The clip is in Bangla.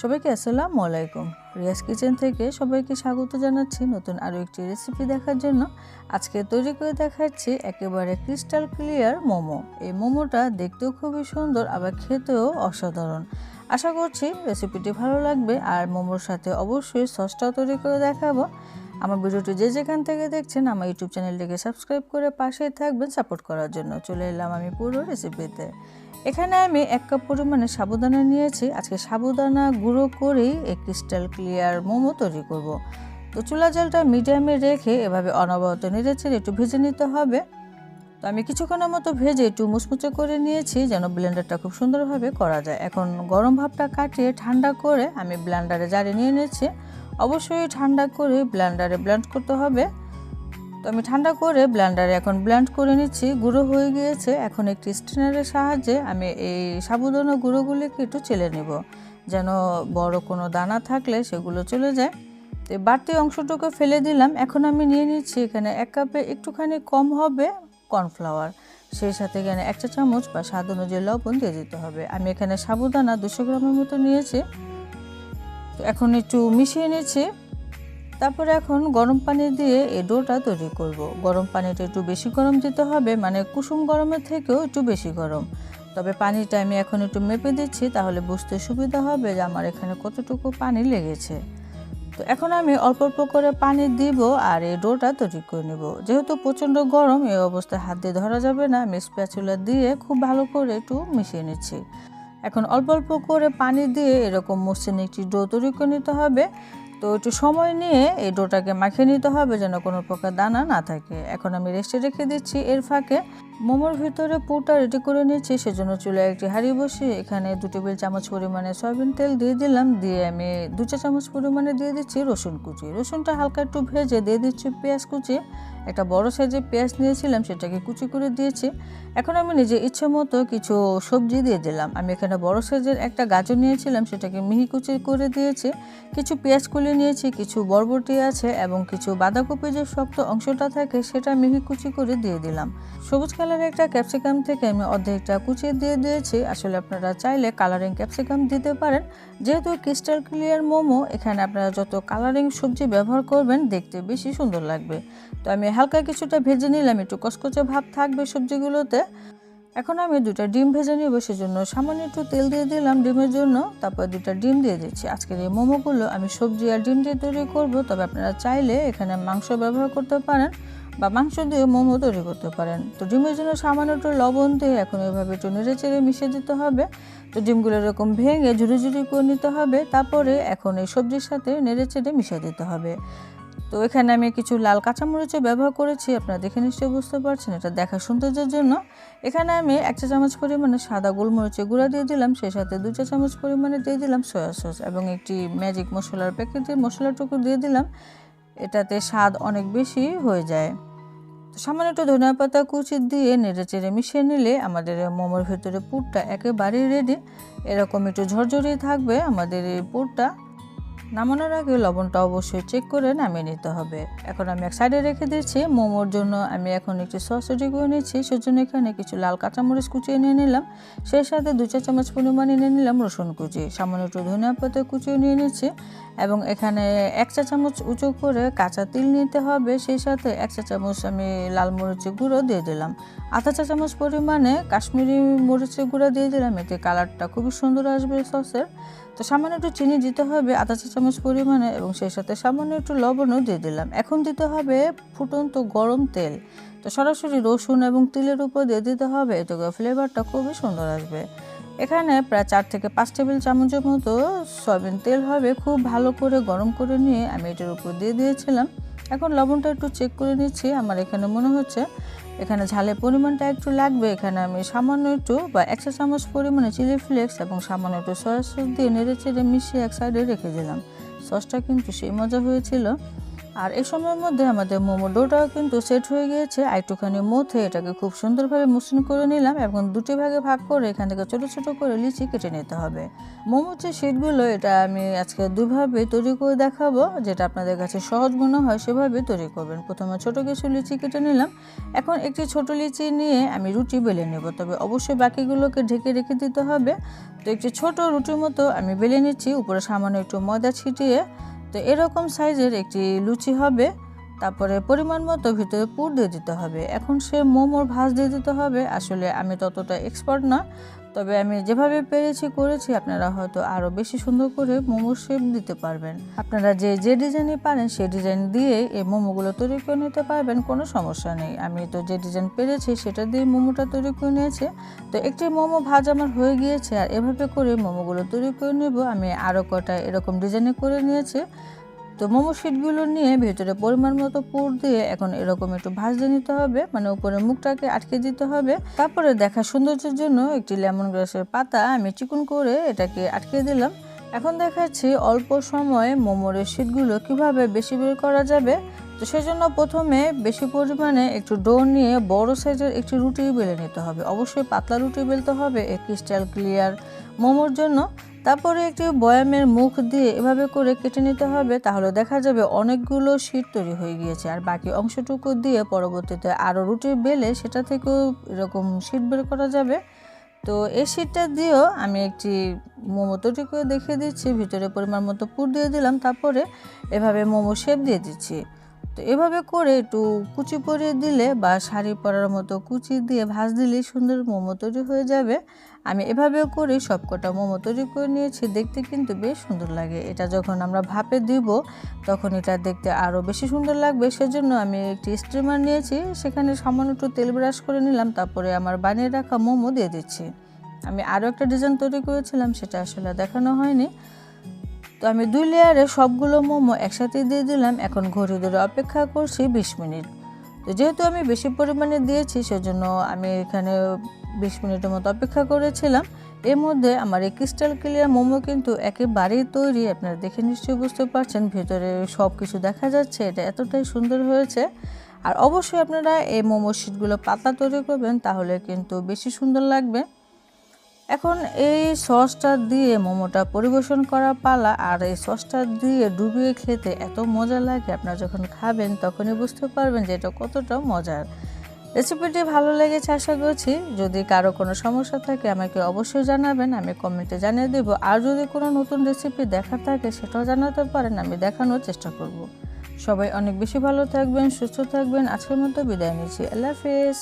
সবাইকে আসসালামু আলাইকুম। রিয়াজ কিচেন থেকে সবাইকে স্বাগত জানাচ্ছি নতুন আরও একটি রেসিপি দেখার জন্য। আজকে তৈরি করে দেখাচ্ছি একেবারে ক্রিস্টাল ক্লিয়ার মোমো। এই মোমোটা দেখতেও খুবই সুন্দর, আবার খেতেও অসাধারণ। আশা করছি রেসিপিটি ভালো লাগবে। আর মোমোর সাথে অবশ্যই সসটাও তৈরি করে দেখাবো। আমার ভিডিওটি যে যেখান থেকে দেখছেন আমার ইউটিউব চ্যানেলটিকে সাবস্ক্রাইব করে পাশেই থাকবেন সাপোর্ট করার জন্য। চলে এলাম আমি পুরো রেসিপিতে। এখানে আমি 1 কাপ পরিমাণে সাবুদানা নিয়েছি। আজকে সাবুদানা গুঁড়ো করেই এই ক্রিস্টাল ক্লিয়ার মোমো তৈরি করব। তো চুলা জালটা মিডিয়ামে রেখে এভাবে অনবরত নেড়েচেড়ে একটু ভেজে নিতে হবে। তো আমি কিছুক্ষণের মতো ভেজে একটু মুচমুচে করে নিয়েছি যেন ব্লেন্ডারটা খুব সুন্দরভাবে করা যায়। এখন গরম ভাবটা কাটিয়ে ঠান্ডা করে আমি ব্লেন্ডারে জারে নিয়ে নিয়েছি। অবশ্যই ঠান্ডা করে ব্লেন্ডারে ব্লেন্ড করতে হবে। তো আমি ঠান্ডা করে ব্লেন্ডারে এখন ব্লেন্ড করে নিচ্ছি। গুঁড়ো হয়ে গিয়েছে। এখন একটি স্ট্রেনারের সাহায্যে আমি এই সাবুদানা গুঁড়োগুলিকে একটু চেলে নেব, যেন বড় কোনো দানা থাকলে সেগুলো চলে যায়। তো বাড়তি অংশটুকু ফেলে দিলাম। এখন আমি নিয়ে নিচ্ছি এখানে 1 কাপে একটুখানি কম হবে কর্নফ্লাওয়ার, সেই সাথে এখানে 1 চা চামচ বা স্বাদ অনুযায়ী লবণ দিয়ে দিতে হবে। আমি এখানে সাবুদানা 200 গ্রামের মতো নিয়েছি। তো এখন একটু মিশিয়ে নিচ্ছি। তারপরে এখন গরম পানি দিয়ে এই ডোটা তৈরি করব। গরম পানিটা একটু বেশি গরম দিতে হবে, মানে কুসুম গরমের থেকেও একটু বেশি গরম। তবে পানিটা আমি এখন একটু মেপে দিচ্ছি, তাহলে বুঝতে সুবিধা হবে যে আমার এখানে কতটুকু পানি লেগেছে। তো এখন আমি অল্প অল্প করে পানি দিব আর এই ডোটা তৈরি করে নেব। যেহেতু প্রচণ্ড গরম, এই অবস্থায় হাত দিয়ে ধরা যাবে না। আমি স্প্যাচুলা দিয়ে খুব ভালো করে একটু মিশিয়ে নিচ্ছি। এখন অল্প অল্প করে পানি দিয়ে এরকম মসৃণ একটি ডো তৈরি করে নিতে হবে। তো একটু সময় নিয়ে এই ডোটাকে মাখিয়ে নিতে হবে যেন কোনো প্রকার দানা না থাকে। এখন আমি রেস্টে রেখে দিচ্ছি। এর ফাঁকে মোমোর ভিতরে পুরটা রেডি করে নিচ্ছি। সেজন্য চুলায় একটি হাঁড়ি বসিয়ে এখানে 2 টেবিল চামচ পরিমাণে সয়াবিন তেল দিয়ে দিলাম। দিয়ে আমি 2 চা চামচ পরিমাণে দিয়ে দিচ্ছি রসুন কুচি। রসুনটা হালকা একটু ভেজে দিয়ে দিচ্ছি পেঁয়াজ কুচি। একটা বড় সাইজের পেঁয়াজ নিয়েছিলাম, সেটাকে কুচি করে দিয়েছি। এখন আমি নিজের ইচ্ছে মতো কিছু সবজি দিয়ে দিলাম। আমি এখানে বড় সাইজের একটা গাজর নিয়েছিলাম, সেটাকে মিহি কুচি করে দিয়েছি। কিছু পেঁয়াজ কুচি নিয়েছি, কিছু বরবটি আছে এবং কিছু বাঁধাকপি যে শক্ত অংশটা থাকে সেটা মিহি কুচি করে দিয়ে দিলাম। সবুজ কালারের একটা ক্যাপসিকাম থেকে আমি অর্ধেকটা কুচিয়ে দিয়ে দিয়েছি। আসলে আপনারা চাইলে কালারিং ক্যাপসিকাম দিতে পারেন। যেহেতু ক্রিস্টাল ক্লিয়ার মোমো, এখানে আপনারা যত কালারিং সবজি ব্যবহার করবেন দেখতে বেশি সুন্দর লাগবে। তো আমি হালকা কিছুটা ভেজে নিলাম, একটু কচকচে ভাব থাকবে সবজিগুলোতে। এখন আমি 2টা ডিম ভেজে নিব, সেজন্য সামান্য একটু তেল দিয়ে দিলাম ডিমের জন্য। তারপর 2টা ডিম দিয়ে দিচ্ছি। আজকের এই মোমোগুলো আমি সবজি আর ডিম দিয়ে তৈরি করব। তবে আপনারা চাইলে এখানে মাংস ব্যবহার করতে পারেন বা মাংস দিয়ে মোমো তৈরি করতে পারেন। তো ডিমের জন্য সামান্য একটু লবণ দিয়ে এখন এভাবে একটু নেড়ে চেড়ে মিশিয়ে দিতে হবে। তো ডিমগুলো এরকম ভেঙে ঝুড়ি ঝুড়ি করে নিতে হবে। তারপরে এখন এই সবজির সাথে নেড়ে চেড়ে মিশিয়ে দিতে হবে। তো এখানে আমি কিছু লাল কাঁচামরিচও ব্যবহার করেছি, আপনারা দেখে নিশ্চয়ই বুঝতে পারছেন, এটা দেখা সৌন্দর্যের জন্য। এখানে আমি 1 চা চামচ পরিমাণে সাদা গোলমরিচের গুঁড়া দিয়ে দিলাম, সেই সাথে 2 চা চামচ পরিমাণে দিয়ে দিলাম সয়া সস এবং একটি ম্যাজিক মশলার প্যাকেটের মশলাটুকু দিয়ে দিলাম। এটাতে স্বাদ অনেক বেশি হয়ে যায়। তো সামান্য একটু ধনিয়া পাতা কুচি দিয়ে নেড়ে চেড়ে মিশিয়ে নিলে আমাদের মোমোর ভেতরে পুরটা একেবারেই রেডি। এরকম একটু ঝরঝরেই থাকবে আমাদের এই পুরটা। নামানোর আগে লবণটা অবশ্যই চেক করে নামিয়ে নিতে হবে। এখন আমি এক সাইডে রেখে দিচ্ছি। মোমোর জন্য আমি এখন একটু সস রেডি করে নিচ্ছি। সেজন্য এখানে কিছু লাল কাঁচামরিচ কুচিয়ে নিয়ে নিলাম, সেই সাথে 2 চা চামচ পরিমাণে নিয়ে নিলাম রসুন কুচি, সামান্য একটু ধনিয়া পাতা কুচিয়ে নিয়ে নিচ্ছি এবং এখানে 1 চা চামচ উঁচু করে কাঁচা তিল নিতে হবে। সেই সাথে 1 চা চামচ আমি লাল মরিচের গুঁড়ো দিয়ে দিলাম, আধা চা চামচ পরিমাণে কাশ্মীরি মরিচের গুঁড়ো দিয়ে দিলাম, এতে কালারটা খুবই সুন্দর আসবে সসের। তো সামান্য একটু চিনি দিতে হবে আধা চা চামচ পরিমাণে এবং সেই সাথে সামান্য একটু লবণও দিয়ে দিলাম। এখন দিতে হবে ফুটন্ত গরম তেল। তো সরাসরি রসুন এবং তিলের উপর দিয়ে দিতে হবে, এতে করে ফ্লেভারটা খুবই সুন্দর আসবে। এখানে প্রায় 4 থেকে 5 টেবিল চামচের মতো সয়াবিন তেল হবে। খুব ভালো করে গরম করে নিয়ে আমি এটার উপর দিয়ে দিয়েছিলাম। এখন লবণটা একটু চেক করে নিচ্ছি। আমার এখানে মনে হচ্ছে এখানে ঝালের পরিমাণটা একটু লাগবে। এখানে আমি সামান্য একটু বা 1 চা চামচ পরিমাণে চিলি ফ্লেক্স এবং সামান্য একটু সয়া সস দিয়ে নেড়ে চেড়ে মিশিয়ে এক সাইডে রেখে দিলাম। সসটা কিন্তু সেই মজা হয়েছিল। আর এই সময়ের মধ্যে আমাদের মোমো ডোটাও কিন্তু সেট হয়ে গিয়েছে। একটুখানি মথে এটাকে খুব সুন্দরভাবে মসৃণ করে নিলাম এবং দুটি ভাগে ভাগ করে এখান থেকে ছোট ছোট করে লিচি কেটে নিতে হবে। মোমোর যে শিটগুলো এটা আমি আজকে দুইভাবে তৈরি করে দেখাবো, যেটা আপনাদের কাছে সহজ মনে হয় সেভাবে তৈরি করবেন। প্রথমে ছোট কিছু লিচি কেটে নিলাম। এখন একটি ছোট লিচি নিয়ে আমি রুটি বেলে নেব, তবে অবশ্যই বাকিগুলোকে ঢেকে রেখে দিতে হবে। তো একটি ছোট রুটির মতো আমি বেলে নিচ্ছি, উপরে সামান্য একটু ময়দা ছিটিয়ে। তো এরকম সাইজের একটি লুচি হবে। তারপরে পরিমাণ মতো ভিতরে পুর দিয়ে দিতে হবে। এখন সে মোমোর ভাঁজ দিয়ে দিতে হবে। আসলে আমি ততটা এক্সপার্ট না, তবে আমি যেভাবে পেরেছি করেছি। আপনারা হয়তো আরও বেশি সুন্দর করে মোমোর শেপ দিতে পারবেন। আপনারা যে ডিজাইনে পারেন সেই ডিজাইন দিয়ে এই মোমোগুলো তৈরি করে নিতে পারবেন, কোনো সমস্যা নেই। আমি তো যে ডিজাইন পেরেছি সেটা দিয়ে মোমোটা তৈরি করে নিয়েছি। তো একটি মোমো ভাজ আমার হয়ে গিয়েছে, আর এভাবে করে মোমোগুলো তৈরি করে নেব। আমি আরও কটা এরকম ডিজাইনে করে নিয়েছি। তো মোমো শিটগুলো নিয়ে ভেতরে পরিমাণ মতো পুর দিয়ে এখন এরকম একটু ভাজতে নিতে হবে, মানে উপরে মুখটাকে আটকে দিতে হবে। তারপরে দেখা সৌন্দর্যের জন্য একটি লেমন গ্রাসের পাতা আমি চিকন করে এটাকে আটকে দিলাম। এখন দেখাচ্ছি অল্প সময়ে মোমোর শিটগুলো কিভাবে বেশি বের করা যাবে। তো সেজন্য প্রথমে বেশি পরিমাণে একটু ডো নিয়ে বড় সাইজের একটি রুটি বেলে নিতে হবে। অবশ্যই পাতলা রুটি বেলতে হবে এই ক্রিস্টাল ক্লিয়ার মোমোর জন্য। তারপরে একটি বয়ামের মুখ দিয়ে এভাবে করে কেটে নিতে হবে, তাহলে দেখা যাবে অনেকগুলো শিট তৈরি হয়ে গিয়েছে। আর বাকি অংশটুকু দিয়ে পরবর্তীতে আরও রুটি বেলে সেটা থেকেও এরকম শিট বের করা যাবে। তো এই শিটটা দিয়েও আমি একটি মোমো তৈরি করে দেখিয়ে দিচ্ছি। ভিতরে পরিমাণ মতো পুর দিয়ে দিলাম, তারপরে এভাবে মোমো শেপ দিয়ে দিচ্ছি। তো এভাবে করে একটু কুচি পরিয়ে দিলে বা শাড়ি পরার মতো কুচি দিয়ে ভাঁজ দিলেই সুন্দর মোমো তৈরি হয়ে যাবে। আমি এভাবেও করে সবকটা মোমো তৈরি করে নিয়েছি। দেখতে কিন্তু বেশ সুন্দর লাগে। এটা যখন আমরা ভাপে দিব তখন এটা দেখতে আরও বেশি সুন্দর লাগবে। সেজন্য আমি একটি স্টিমার নিয়েছি, সেখানে সামান্য একটু তেল ব্রাশ করে নিলাম। তারপরে আমার বানিয়ে রাখা মোমো দিয়ে দিচ্ছি। আমি আরও একটা ডিজাইন তৈরি করেছিলাম, সেটা আসলে দেখানো হয়নি। তো আমি 2 লেয়ারে সবগুলো মোমো একসাথে দিয়ে দিলাম। এখন ঘড়ি ধরে অপেক্ষা করছি 20 মিনিট। তো যেহেতু আমি বেশি পরিমাণে দিয়েছি সেজন্য আমি এখানে 20 মিনিটের মতো অপেক্ষা করেছিলাম। এর মধ্যে আমার এই ক্রিস্টাল ক্লিয়ার মোমো কিন্তু একেবারেই তৈরি। আপনারা দেখে নিশ্চয়ই বুঝতে পারছেন, ভেতরে সব কিছু দেখা যাচ্ছে। এটা এতটাই সুন্দর হয়েছে। আর অবশ্যই আপনারা এই মোমো শিটগুলো পাতলা তৈরি করবেন, তাহলে কিন্তু বেশি সুন্দর লাগবে। এখন এই সসটা দিয়ে মোমোটা পরিবেশন করা পালা। আর এই সসটা দিয়ে ডুবিয়ে খেতে এত মজা লাগে, আপনারা যখন খাবেন তখনই বুঝতে পারবেন যে এটা কতটা মজার। রেসিপিটি ভালো লেগেছে আশা করছি। যদি কারো কোনো সমস্যা থাকে আমাকে অবশ্যই জানাবেন, আমি কমেন্টে জানিয়ে দেব। আর যদি কোনো নতুন রেসিপি দেখার থাকে সেটাও জানাতে পারেন, আমি দেখানোর চেষ্টা করব। সবাই অনেক বেশি ভালো থাকবেন, সুস্থ থাকবেন। আজকের মতো বিদায় নিচ্ছি। আল্লাহ হাফেজ।